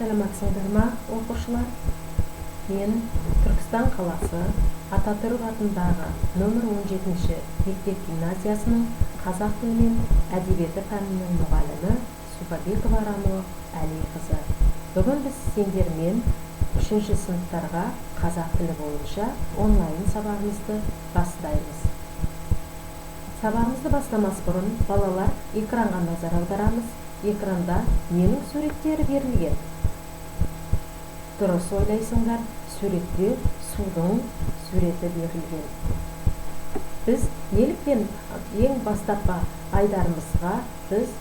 Саламатсыңдар ма, оқушылар? Мен Түркістан қаласы Ататүрік атындағы нөмір 17-ші мектеп гимназиясының қазақ тілі мен әдебиеті пәнінің мұғалімі Субабекова Рамо Әлиқызы. Бүгін біз сендермен 3-ші сыныптарға қазақ тілі бойынша онлайн сабағымызды бастаймыз. Сабағымызды бастамас бұрын балалар экранға назар аударамыз. Экранда менің суреттері берілген. Дұрыс ойлайсыңдар, суретте судың суреті берілген. Біз неліктен ең бастапқы айдарымызға біз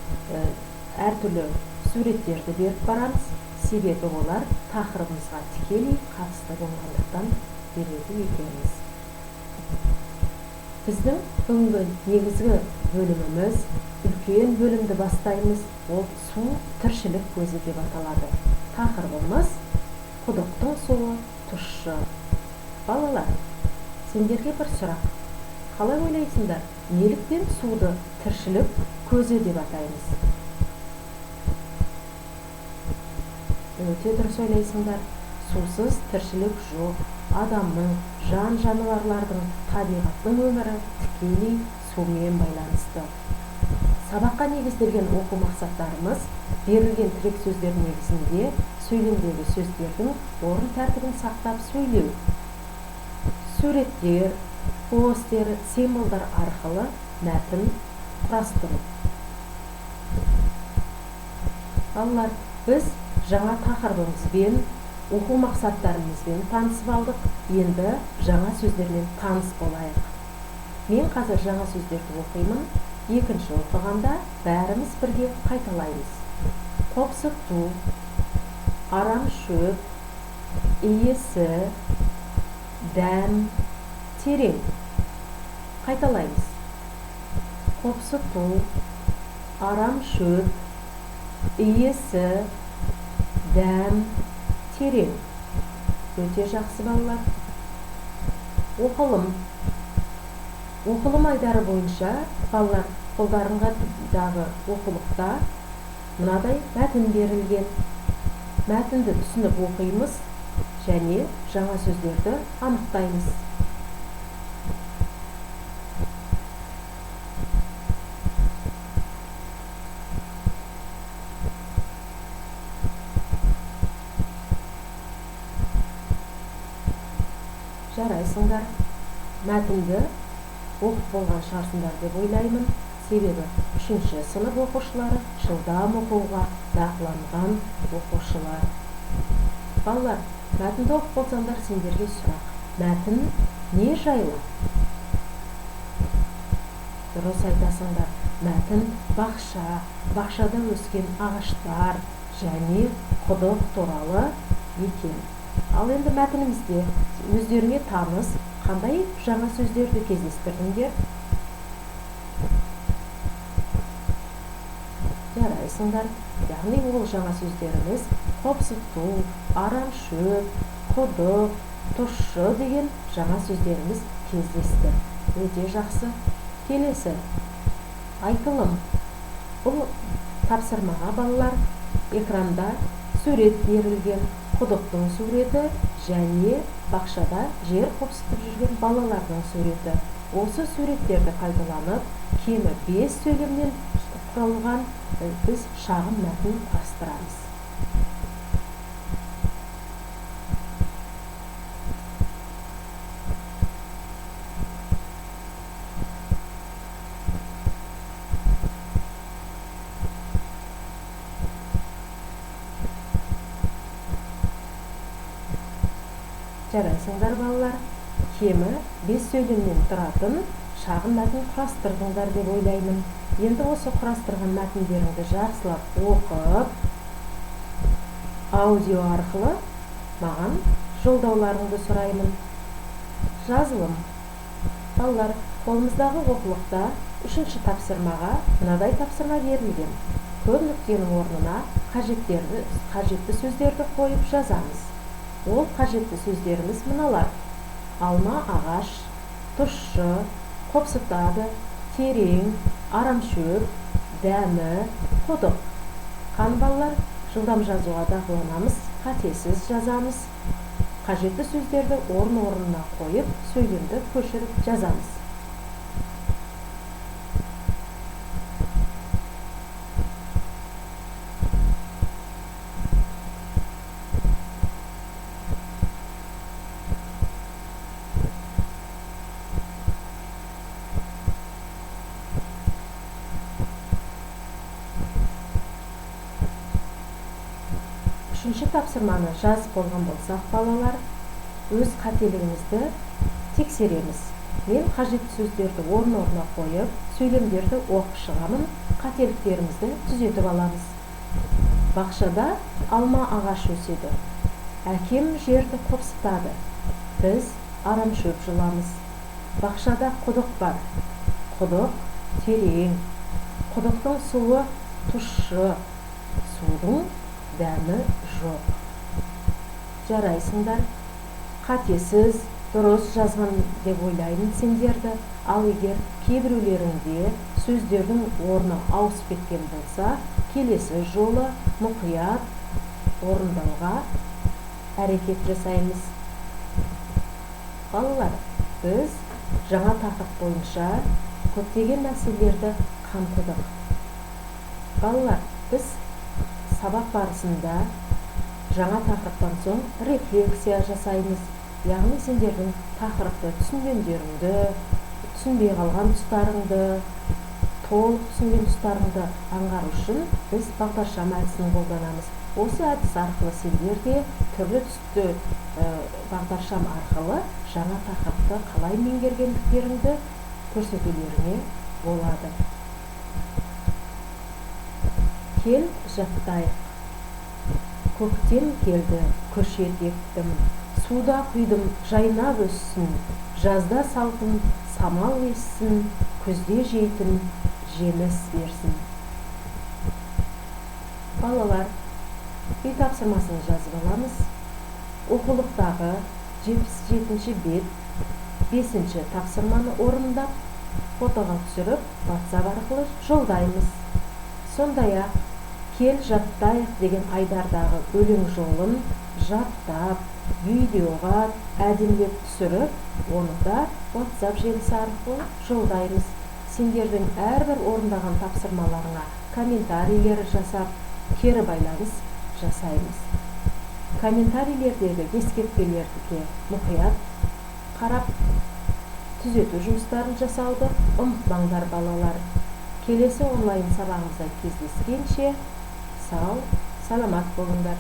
әртүрлі суреттерді беріп барамыз? Себебі олар тақырыбымызға тікелей қатысты болғандықтан береді екенбіз. Біздің бүгінгі негізгі бөліміміз, үлкен бөлімді бастаймыз. Ол су тіршілік көзі деп аталады. Тақырыбымыз құдықтың суы тұщы. Балалар, сендерге бір сұрақ. Қалай ойлайсыңдар, неліктен суды тіршілік көзі деп атаймыз? Өте дұрыс ойлайсыңдар. Сусыз тіршілік жоқ. Адамның, жан-жануарлардың, табиғаттың өмірі тікелей сумен байланысты. Сабаққа негізделген оқу мақсаттарымыз берілген тірек сөздер негізінде сөйлемдегі сөздердің орын тәртібін сақтап сөйлеу. Суреттер, постер, символдар арқылы мәтін құрастыру. Балалар, біз жаңа тақырыбымызбен, оқу мақсаттарымызбен танысып алдық. Енді жаңа сөздермен таныс болайық. Мен қазір жаңа сөздерді оқимын. Екінші оқығанда бәріміз бірге қайталаймыз. Қопсыту, арам шөп, иісі, дәм, терең. Қайталаймыз. Қопсыту, арам шөп, иісі, дәм, терең. Өте жақсы балалар. Оқылым. Оқылым айдары бойынша балалар қолдарыңдағы оқулықта мынадай мәтін берілген. Мәтінді түсініп оқимыз және жаңа сөздерді анықтаймыз. Жарайсыңдар. Мәтінді оқып болған шығарсыңдар деп ойлаймын. Себебі 3-ші сынып оқушылары жылдам оқуға дағдыланған оқушылар. Балалар, мәтінді оқып болсаңдар, сендерге сұрақ. Мәтін не жайлы? Дұрыс айтасыңдар. Мәтін бақша, бақшада өскен ағаштар және құдық туралы екен. Ал енді мәтінімізде өздеріңе таныс қандай жаңа сөздерді кездестірдіңдер? Жарайсыңдар. Яғни ол жаңа сөздеріміз қопсыту, арам шөп, құдық, тұщы деген жаңа сөздеріміз кездесті. Өте жақсы. Келесі. Айтылым. Бұл тапсырмаға балалар экранда сурет берілген. Құдықтың суреті және бақшада жер қопсытып жүрген балалардың суреті. Осы суреттерді қайталанып, кемі 5 сөйлемнен құралған біз шағын мәтін құрастырамыз. Жарайсыңдар балалар, кемі 5 сөйлемнен тұратын шағын мәтін құрастырдыңдар деп ойлаймын. Енді осы құрастырған мәтіндеріңді жақсылап оқып, аудио арқылы маған жолдауларыңды сұраймын. Жазылым. Балалар, қолымыздағы оқулықта 3-ші тапсырмаға мынадай тапсырма берілген. Көп нүктенің орнына қажетті сөздерді қойып жазамыз. Ол қажетті сөздеріміз мыналар. Алма ағаш, тұщы, қопсытады, терең, арам шөп, дәмі, құдық. Қан балалар, Жылдам жазуға дағдыланамыз, қатесіз жазамыз. Қажетті сөздерді орын-орнына қойып, сөйлемді көшіріп жазамыз. Үшінші тапсырманы жазып болған болсақ, балалар, өз қателігімізді тексереміз. Мен қажетті сөздерді орын-орнына қойып, сөйлемдерді оқып шығамын, қателіктерімізді түзетіп аламыз. Бақшада алма ағашы өседі. Әкем жерді қопсытады. Біз арамшөп жұламыз. Бақшада құдық бар. Құдық терең. Құдықтың суы тұщы. Судың дәмі жоқ. Жарайсыңдар. Қатесіз, дұрыс жазған деп ойлаймын сендерді. Ал егер кейбіреулеріңде сөздердің орны ауысып кеткен болса, келесі жолы мұқият орындауға әрекет жасаймыз. Балалар, біз жаңа тақырып бойынша көптеген мәселелерді қамтыдық. Балалар, біз сабақ барысында жаңа тақырыптан соң рефлексия жасаймыз. Яғни сендердің тақырыпты түсінгендеріңді, түсінбей қалған тұстарыңды, толық түсінген тұстарыңды аңғару үшін біз бағдаршам әдісін қолданамыз. Осы әдіс арқылы сендер де түрлі түсті бағдаршам арқылы жаңа тақырыпты қалай меңгергендіктеріңді көрсетулеріңе болады. Кел жаттайық. Көктем келді, көшет ектім. Суда құйдым, жайнап өссін. Жазда салқын, самал ессін. Күзде жейтін, жеміс берсін. Балалар, үй тапсырмасын жазып аламыз. Оқулықтағы 77-ші бет 5-ші тапсырманы орындап, фотоға түсіріп, WhatsApp арқылы жолдаймыз. Сондай-ақ кел жаттайық деген айдардағы өлең жолын жаттап, видеоға әдемілеп түсіріп, оны да WhatsApp желісі арқылы жолдаймыз. Сендердің әрбір орындаған тапсырмаларыңа комментарийлер жасап, кері байланыс жасаймыз. Комментарийлердегі ескертпелерге мұқият қарап, түзету жұмыстарын жасауды ұмытпаңдар балалар. Келесі онлайн сабағымызда кездескенше сау, саламат болыңдар.